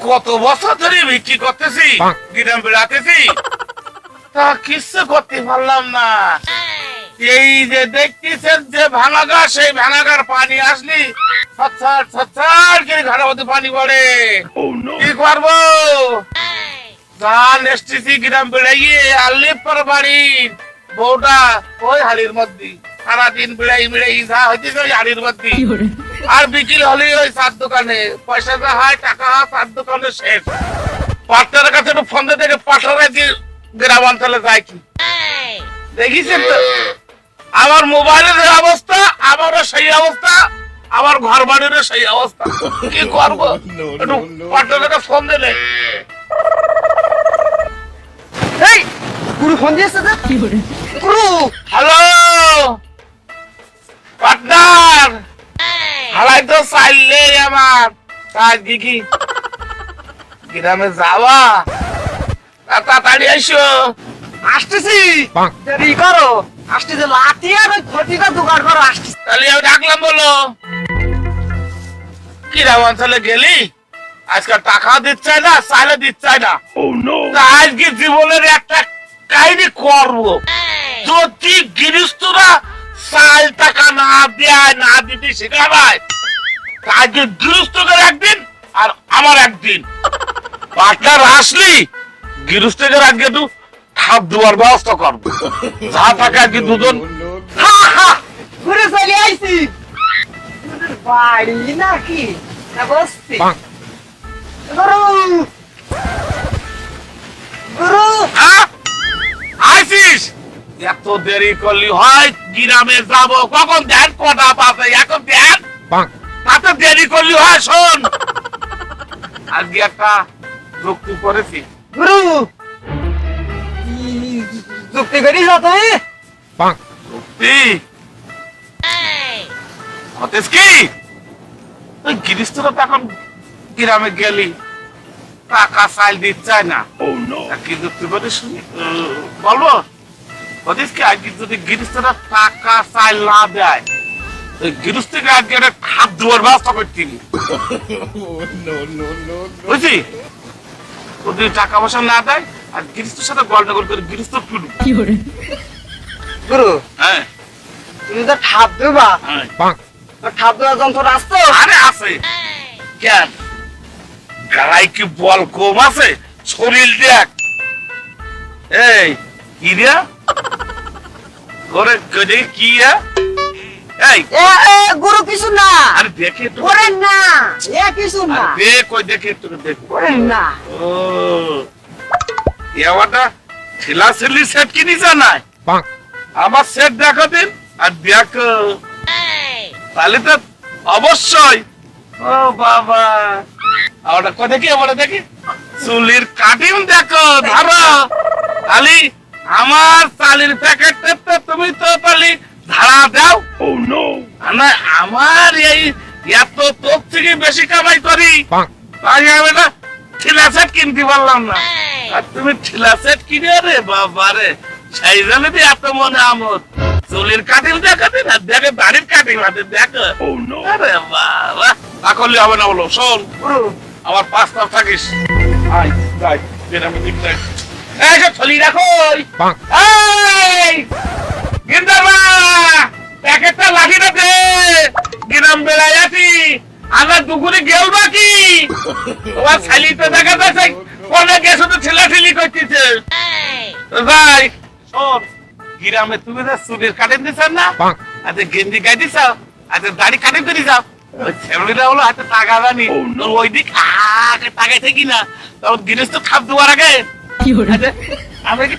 কত বছর ধরে বিক্রি করতেছি, গ্রাম বেড়াতেছি, তা কিছু করতে পারলাম না। এই যে দেখতেছেন যে ভাঙাগার, সেই ভাঙাগার পানি আসলি ছটছট ছটছট করে ঘরের মধ্যে পানি পড়ে। কি করবো? জান এসতেছি গ্রাম বেড়াইয়ে, আল্লিপ পর বাড়ির বউটা ওই হাড়ির মধ্যে সারাদিন বেড়াই বেড়াই যা হইতেছে ওই হাড়ির মধ্যে। আর বিকেল হলে ওই চার দোকানে পয়সা যা হয়, টাকা হয়, চার দোকানে শেষ। পার্টনারের কাছে একটু ফোন দিয়ে পাঠারে যে গ্রাম অঞ্চলে যায় কি দেখিছেন তো? আমার মোবাইলের অবস্থা, আমারও সেই অবস্থা, আমার ঘর বাড়িরও সেই অবস্থা। কি করবো? একটু পার্টনারকে ফোন দিলে। এই গুরু ফোন দিয়েছে তো? গুরু হ্যালো পার্টনার, হালাই তো চাইলে আমার কাজ কি গ্রামে যাওয়া, তাড়াতাড়ি আইসো। আসতেছি, দেরি করো। আসতেছে লাঠি আর ওই খটিটা জোগাড় করো। আসতেছি। তাহলে আমি ডাকলাম বলো। গ্রাম অঞ্চলে গেলি আজকাল টাকা দিচ্ছে না, চাইলে দিচ্ছে না। আজকে জীবনের একটা কাহিনী করবো। যদি গৃহস্থরা চাল টাকা না দেয়, না দিতে শেখাবায়, আজকে গৃহস্থকের একদিন আর আমার একদিন। পার্টনার আসলি গৃহস্থকের আজকে একটু খাপ দেওয়ার ব্যবস্থা করবো। যা থাকে আজকে দুজন ঘুরে চলে আইছি। বাড়ি নাকি না বসছি? গুরু গুরু আইসিস? এত দেরি করলি হয়? গ্রামে যাবো কখন, ধ্যান কটা পাবে এখন, ধ্যান তাতে দেরি করলি হয়। শোন, আজকে একটা যুক্তি করেছি। গুরু যুক্তি করিস তুই? যুক্তি হতেস কি? ওই গৃহস্থরা তখন গ্রামে গেলি টাকা চাইল দিচ্ছে না, কি যুক্তি করে শুনি বলবো? হতিস কি আজকে যদি গৃহস্থরা টাকা চাইল না দেয়, ওই গৃহস্থকে আজকে একটা খাপ দেওয়ার ব্যবস্থা করছি। বুঝছি? যদি টাকা পয়সা না দেয় আর গৃহস্থের সাথে গন্ডগোল করে গৃহস্থ ফিরু। গুরু হ্যাঁ তুমি তো ঠাপ দেবা, হ্যাঁ ঠাপ দেওয়ার যন্ত্র আসতো? আরে আছে কেন? গায়ে কি বল কম আছে? শরীর দেখ। এই কি রে ওরে গদে কি রে? এই গুরু কিছু না। আরে দেখে তো, করেন না, এ কিছু না। দেখ ওই দেখে তো দেখ। করেন না। ও এবারটা ছেলা ছেলি সেট কিনি জানাই, আমার সেট দেখো দিন আর দেখো, তাহলে তো অবশ্যই। ও বাবা, ওটা কো দেখি, ওটা দেখি চুলির কাটিং দেখো, ধরো তালি আমার চালির প্যাকেটটা তো তুমি তো তালি ধারা দাও। না আমার এই এত তোর থেকে বেশি কামাই করি, তাই আমি না ঠিলা সেট কিনতে পারলাম না, আর তুমি ঠিলা সেট কিনে রে বাবা রে, সেই জন্য এত মনে আমোদ। চুলির কাটিং দেখো দিন আর দেখে দাড়ির কাটিং আছে দেখো। আরে বাবা, তা করলে হবে না। বলো শোন, আমার 5 কাপ থাকিস। আই যাই বেরামি দিকটা এই সব চলি রাখো। এই গিন্দারমা প্যাকেটটা লাগিয়ে দে, গ্রাম বেলায় আছি, আমার দুপুরে গেল বাকি তোমার শালি তো দেখা যাচ্ছে কোনে গেছো তো ছেলাঠেলি করতেছে। ভাই শোন, গ্রামে তুমি যে চুলের কাটিং দিচ্ছ না, আচ্ছা গেঞ্জি গাই দিছ, আচ্ছা দাড়ি কাটিং করে যাও, ওই ছেলেটা হলো হাতে টাকা জানি তোর ওই দিক আগে টাকাই থাকি না, তখন গৃহস্থ খাপ দেওয়ার আগে আমি কি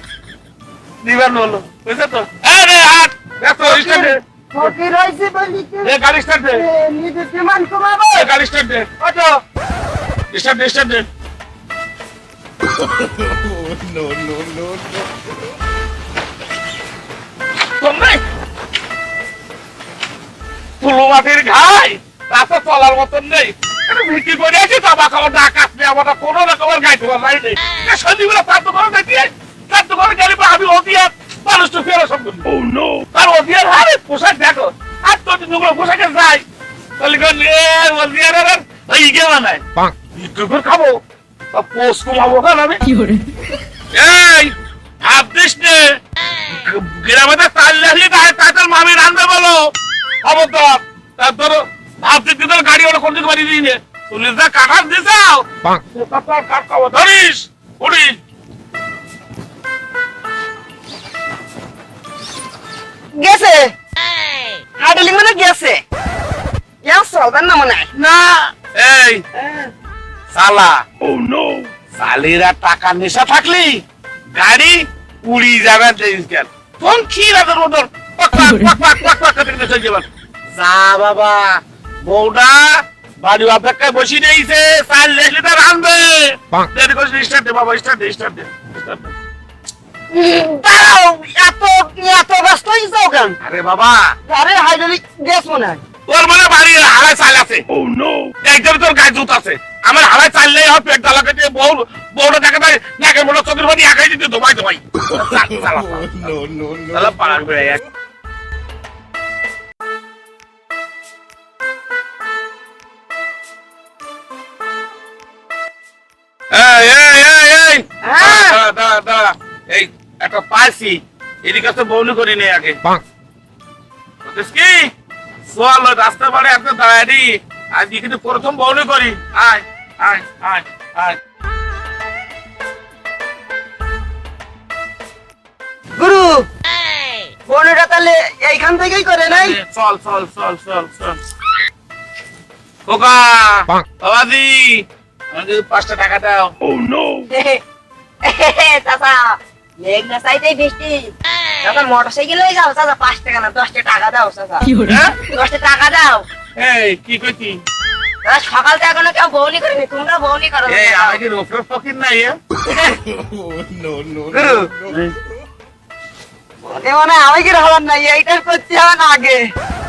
দিবার বলো, বুঝছো তো? আরে হাত দেখো স্ট্যান্ডে ফকির হইছে বলি কি এ গাড়ি স্টার্ট দে, নিজে সমান কমাবো? এ গাড়ি স্টার্ট দে, ওটো স্টার্ট দে, স্টার্ট দে। তোমরা তুলো মাটির ঘাই রাস্তা চলার মতন নেই, বিক্রি করে আছি তাবা খাবার ডাকাত নেই, আমার কোনো রকমের গাই তোমার নাই নেই। সন্ধিবেলা তার দোকানে দেখি, তার দোকানে গেলে আমি অধিয়ার মানুষ তো ফেরো সব তার অধিয়ার হারে পোশাক দেখো, আর তো যেগুলো পোশাকে যাই তাহলে অধিয়ার ইগে বানায় বিক্রি করে খাবো। পোস্ট কমাবো কেন আমি এই ভাবতিস নে গ্রামে তো তাল লাগলি তাই মামি রান্ধবে বলো খবরদার তার ধরো ভাবতিস কি তোর গাড়ি ওটা কোন দিকে বাড়ি দিই নে পুলিশ দা কাটার দিছাও কাট খাবো ধরিস উড়িস গেছে হাইড্রোলিক মানে গেছে চলবেন না মনে হয় না এই সালা ও নো সালিরা টাকা নেশা থাকলি গাড়ি উড়ি যাবে দেখিস কেন কোন খিরাদের মতন পাক পাক পাক পাক পাক করে চলে যাবেন যা বাবা বউটা বাড়ি অপেক্ষায় বসে রয়েছে সাল লেখলে তো রানবে দেরি করে স্টার্ট দে বাবা স্টার্ট দে স্টার্ট দে দাঁড়াও এত এত ব্যস্ত হয়ে যাও কেন আরে বাবা আরে হাইড্রোলিক গ্যাস মনে হয় তোর মানে বাড়ির হালায় চাল আছে ও নো একদম তোর গায়ে জুত আছে আমার হালায় চাললেই হয় পেট ডালাকে দিয়ে বউটা দেখে তাই নাকে বড় চোখের মধ্যে একাই দিতে দোবাই দোবাই চালা পাড়ার বেড়ে এক এই এই এই এই দাঁড়া দাঁড়া দাঁড়া এই একটা পাইছি এদিকে তো বউনি করি নে আগে বুঝছিস কি চল রাস্তা বাড়ে একটা দাঁড়াই আজ কিন্তু প্রথম বউনি করি আয় আয় আয় আয় গুরু বোনটা তাহলে এইখান থেকেই করে নাই চল চল চল চল চল খোকা বাবাজি আমাকে 5টা টাকা দাও ও নো চাচা মেঘ না চাইতেই বৃষ্টি চাচা মোটরসাইকেল হয়ে যাও চাচা 5 টাকা না 10 টাকা দাও চাচা 10 টাকা দাও এই কি কইতি সকাল থেকে এখনো কেউ বউনি করেনি তোমরা বউনি করো এই আমাকে রোফর ফকির নাই মানে আমি কি হলাম না এইটার করতে হবে না আগে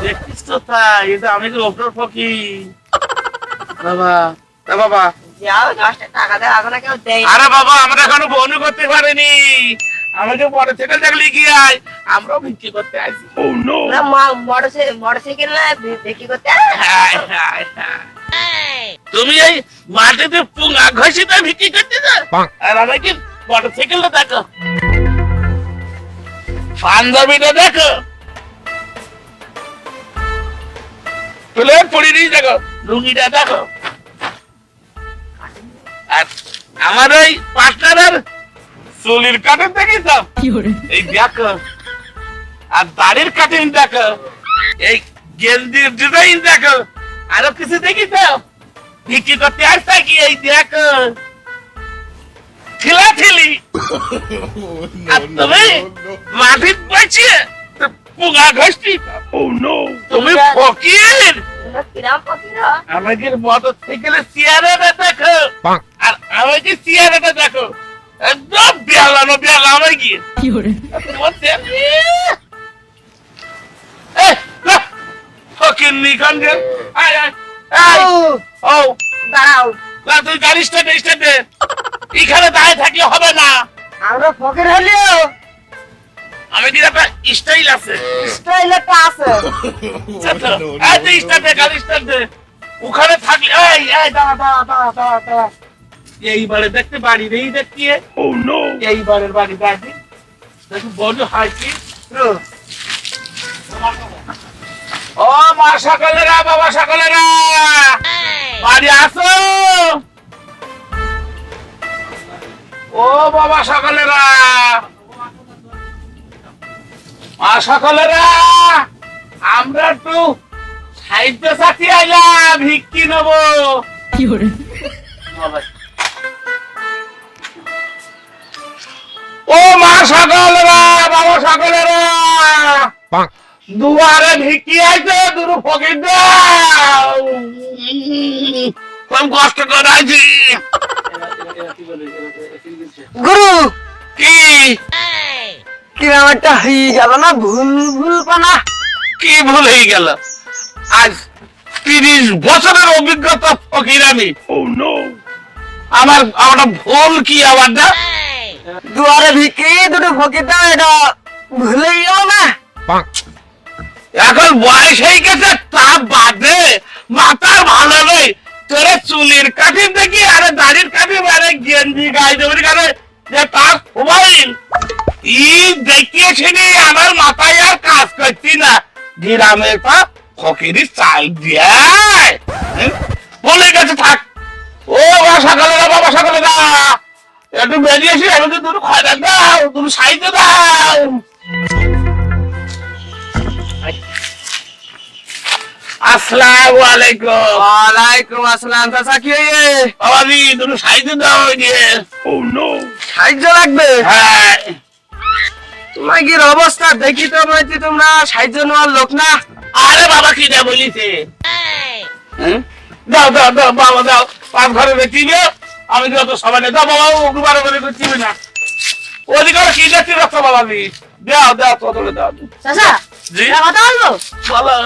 দেখিস তো তাই এটা আমি কি রোফর ফকির বাবা বাবা যাও 10 টাকা দাও এখনো কেউ দেয় আরে বাবা আমরা এখনো বউনি করতে পারিনি আমাকে মোটরসাইকেল দেখলি কি আয় আমরাও বিক্রি করতে আসি ও নো না মোটরসাইকেল না বিক্রি করতে হায় হায় হায় তুমি এই মাটিতে পুঙ্গা ঘষিতে বিক্রি করতে যাও আর আমাকে মোটরসাইকেলটা দেখো পাঞ্জাবিটা দেখো প্লেট পড়ে নিয়ে দেখো লুঙ্গিটা দেখো আর আমার ওই পার্টনারের চুলির কাটিং দেখি তো এই দেখো আর দাড়ির কাটিং দেখো এই গেঞ্জির ডিজাইন দেখো আরো কিছু দেখি তো বিক্রি করতে আসছে কি এই দেখো ঠেলা ঠেলি আর তুমি মাটির বসে পুঙ্গা ঘষতি তুমি ফকির কিরাম ফকির আমাদের মোটরসাইকেলের চেয়ারটা দেখো আর আমাকে চেয়ারটা দেখো একদম বেলানো বেলানো গিয়ে ফকির নিখান গে আয় আয় ও দাঁড়াও না তুই গাড়ি স্টার্ট দে এখানে দাঁড়িয়ে থাকলে হবে না আমরা ফকির হলেও আমি কি একটা স্টাইল আছে স্টাইল একটা আছে স্টার্ট দে গাড়ি স্টার্ট দে ওখানে থাকলে এই এই দাঁড়া দাঁড়া দাঁড়া দাঁড়া দাঁড়া এইবারে দেখতে বাড়ি নেই দেখতে ও নো এইবারের বাড়ি দেখি দেখি বড় হাইকি ও মা সকালেরা বাবা সকালেরা বাড়ি আসো ও বাবা সকালেরা মা সকালেরা আমরা একটু সাহিত্য সাথী আইলাম ভিক্ষি নেবো ও মা সকালেরা বাবা সকালেরা দুয়ারে ভিক্ষি আইছে দুরু ফকির দাও কম কষ্ট করে আছি গুরু কি কিরাম একটা হয়ে গেল না ভুল ভুল পানা কি ভুল হয়ে গেল আজ 30 বছরের অভিজ্ঞতা ফকির আমি আমার আমার ভুল কি আবার না দুয়ারে ভিকি দুটো ফকির দাও এটা ভুলেই গেল না এখন বয়স হয়ে গেছে তা বাদে মাথার ভালো নেই তোরে চুলির কাঠি দেখি আরে দাড়ির কাঠি আরে দেবেন কেন যে তার মোবাইল ই দেখিয়েছিনি আমার মাথায় আর কাজ করছি না গ্রামে তা ফকিরি চাল দিয়ে বলে গেছে থাক ও বাবা সকালে না বাবা সকালে না একটু বেরিয়েছি আমাকে দুটো খয়রা দাও দুটো সাইডে দাও আসসালামু আলাইকুম ওয়ালাইকুম আসসালাম। চাচা কি হইছে? বাবাজি দুটো সাইডে দাও গিয়ে ও নো সাহায্য লাগবে? হ্যাঁ তোমার কি অবস্থা দেখি তো মনে হচ্ছে তোমরা সাহায্য নেওয়ার লোক না। আরে বাবা কি যা বলিছে দাও দাও দাও বাবা দাও পাঁচ ঘরে বেচিবে আমি যত সবাই দাও বাবা দুবার করে বেচিবে না ওদিকে কি যাচ্ছি রাস্তা বাবাজি দাও দাও কত দাও চাচা জি একটা কথা বলবো বলো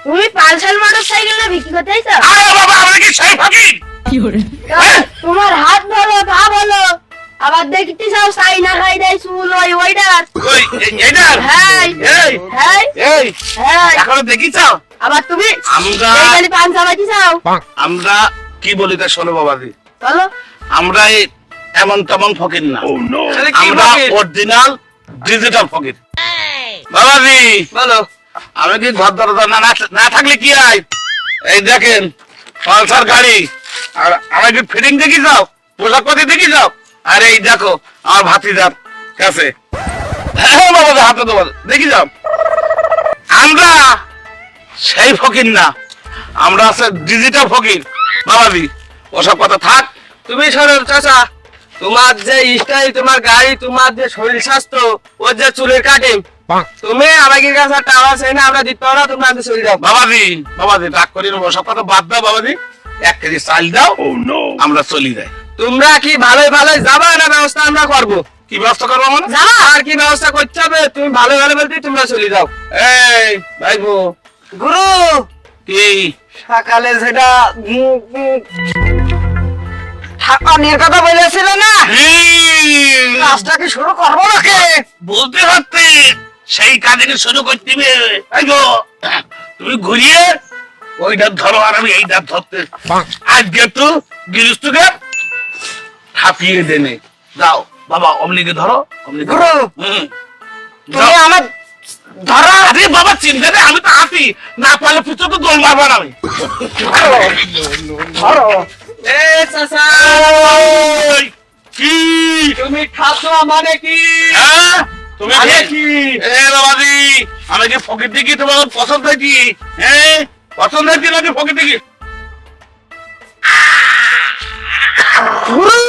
তুমি পালসার মোটরসাইকেলটা বিক্রি করতে চাইছো আরে বাবা আমরা কি সেই ফকির তোমার হাত ভালো পা ভালো আবার দেখতে চাও সাইনা খাই দেয় চুল ওইটা ওই এইটা হ্যাঁ এই হ্যাঁ এই হ্যাঁ এখন দেখিছাও আবার তুমি আমরা এইখানে পান চাবাইতে চাও আমরা কি বলি তা শোনো বাবাজি বলো আমরা এই এমন তেমন ফকির না তাহলে কি আমরা ফকির? অরিজিনাল ডিজিটাল ফকির বাবাজি বলো। আমি কি ঘর দরজা না থাকলে কি হয় এই দেখেন পালসার গাড়ি আর আমার কি ফিটিং দেখি যাও পোশাক পাতি দেখি যাও আর এই দেখো আমার ভাতিজার কাছে হ্যাঁ বাবা হাতে দেবো দেখি যাও আমরা সেই ফকির না আমরা আছে ডিজিটাল ফকির বাবাজি ওসব কথা থাক তুমি শোনো চাচা, তোমার যে স্টাইল, তোমার গাড়ি, তোমার যে শরীর স্বাস্থ্য, ওর যে চুলের কাটিং, তুমি আমাকে কাছে টাকা চাই না, আমরা দিতে পারো, তোমরা আগে চলে যাও। বাবাজি বাবাজি রাগ করি না ওসব কথা বাদ দাও বাবাজি 1 কেজি চাল দাও আমরা চলি যাই তোমরা কি ভালোই ভালোই যাবা না ব্যবস্থা আমরা করবো? কি ব্যবস্থা করবো মানে যাবা আর কি ব্যবস্থা করতে হবে? তুমি ভালো ভালো বলতে তোমরা চলে যাও। এই ভাইবো গুরু কি সকালে যেটা ঠাকুরের কথা বলেছিল না, কাজটা কি শুরু করবো নাকি? বলতে হচ্ছে সেই কাজে শুরু করতে হবে ভাইবো তুমি ঘুরিয়ে ওইটা ধরো আর আমি এইটা ধরতে আজকে একটু গৃহস্থকে হাঁপিয়ে দেনে যাও বাবা অমনিকে ধরো অমনিকে গুরু হুম তুমি আমার ধরো। আরে বাবা চিন্তা নেই আমি তো হাঁটি না পারলে পিছনে তো দৌড় মারবো না আমি ধরো। এ চাচা, ওই, কি তুমি খাচ্ছ মানে কি? হ্যাঁ তুমি মানে কি কি? এ বাবাজি আমি কি ফকির দেখি তোমার পছন্দ হয় কি হ্যাঁ পছন্দ হয় কি নাকি ফকির দেখি গুরু